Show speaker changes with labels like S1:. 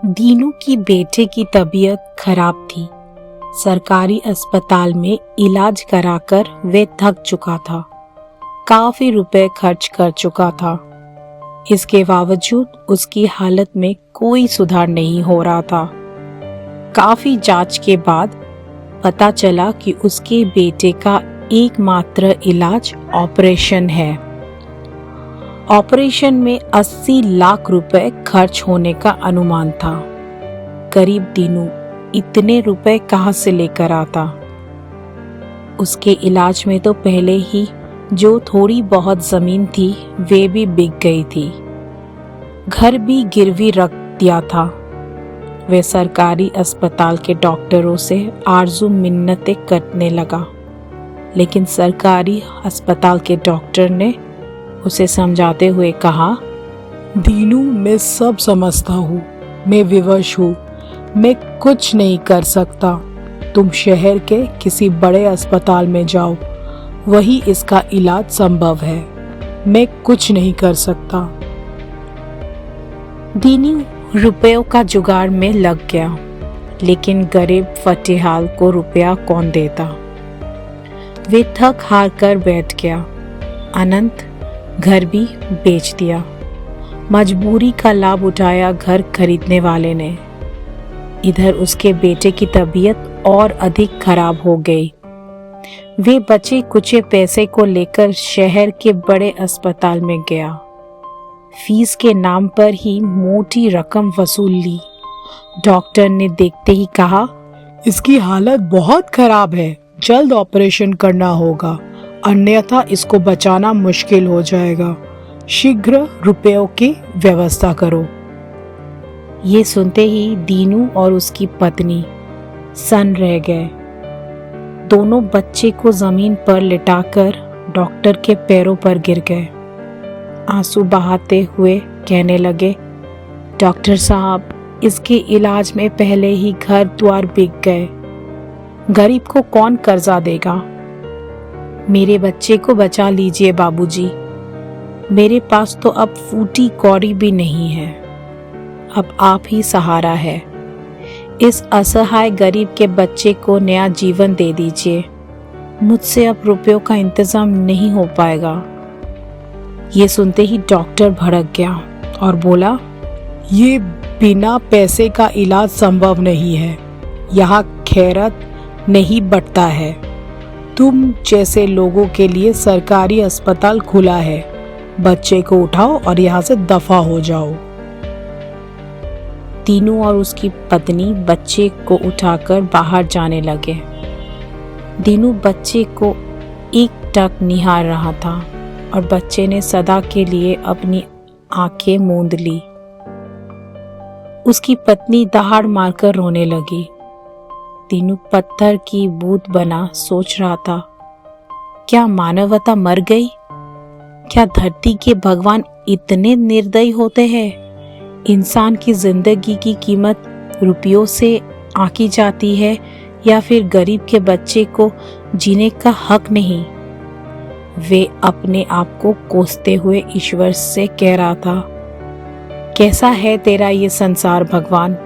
S1: दीनू की बेटे की तबीयत खराब थी। सरकारी अस्पताल में इलाज कराकर वे थक चुका था। काफी रुपए खर्च कर चुका था। इसके बावजूद उसकी हालत में कोई सुधार नहीं हो रहा था। काफी जांच के बाद पता चला कि उसके बेटे का एकमात्र इलाज ऑपरेशन है। ऑपरेशन में 80 लाख रुपए खर्च होने का अनुमान था। गरीब दीनू इतने रुपए कहां से लेकर आता? उसके इलाज में तो पहले ही जो थोड़ी बहुत जमीन थी वे भी बिक गई थी। घर भी गिरवी रख दिया था। वे सरकारी अस्पताल के डॉक्टरों से आरजू मिन्नतें करने लगा, लेकिन सरकारी अस्पताल के डॉक्टर ने उसे समझाते हुए कहा,
S2: दीनू, मैं सब समझता हूँ, मैं विवश हूँ, मैं कुछ नहीं कर सकता। तुम शहर के किसी बड़े अस्पताल में जाओ, वही इसका इलाज संभव है। मैं कुछ नहीं कर सकता।
S1: दीनू रुपयों का जुगाड़ में लग गया, लेकिन गरीब फटेहाल को रुपया कौन देता? वे थक हार कर बैठ गया। अनंत घर भी बेच दिया। मजबूरी का लाभ उठाया घर खरीदने वाले ने। इधर उसके बेटे की तबीयत और अधिक खराब हो गई। वे बचे कुचे पैसे को लेकर शहर के बड़े अस्पताल में गया। फीस के नाम पर ही मोटी रकम वसूल ली। डॉक्टर ने देखते ही कहा,
S2: इसकी हालत बहुत खराब है, जल्द ऑपरेशन करना होगा, अन्यथा इसको बचाना मुश्किल हो जाएगा। शीघ्र रुपयों की व्यवस्था करो।
S1: ये सुनते ही दीनू और उसकी पत्नी सन्न रह गए। दोनों बच्चे को जमीन पर लिटाकर डॉक्टर के पैरों पर गिर गए। आंसू बहाते हुए कहने लगे, डॉक्टर साहब, इसके इलाज में पहले ही घर द्वार बिक गए। गरीब को कौन कर्जा देगा? मेरे बच्चे को बचा लीजिए बाबूजी। मेरे पास तो अब फूटी कौड़ी भी नहीं है। अब आप ही सहारा है। इस असहाय गरीब के बच्चे को नया जीवन दे दीजिए। मुझसे अब रुपयों का इंतजाम नहीं हो पाएगा। ये सुनते ही डॉक्टर भड़क गया और बोला,
S2: ये बिना पैसे का इलाज संभव नहीं है। यहाँ खैरत नहीं बंटता है। तुम जैसे लोगों के लिए सरकारी अस्पताल खुला है। बच्चे को उठाओ और यहाँ से दफा हो जाओ।
S1: दीनू और उसकी पत्नी बच्चे को उठाकर बाहर जाने लगे। दीनू बच्चे को एकटक निहार रहा था और बच्चे ने सदा के लिए अपनी आंखें मूंद ली। उसकी पत्नी दहाड़ मारकर रोने लगी। दीनू पत्थर की बूंद बना सोच रहा था, क्या मानवता मर गई? क्या धरती के भगवान इतने निर्दयी होते हैं? इंसान की जिंदगी की कीमत रुपयों से आंकी जाती है या फिर गरीब के बच्चे को जीने का हक नहीं? वे अपने आप को कोसते हुए ईश्वर से कह रहा था, कैसा है तेरा ये संसार भगवान?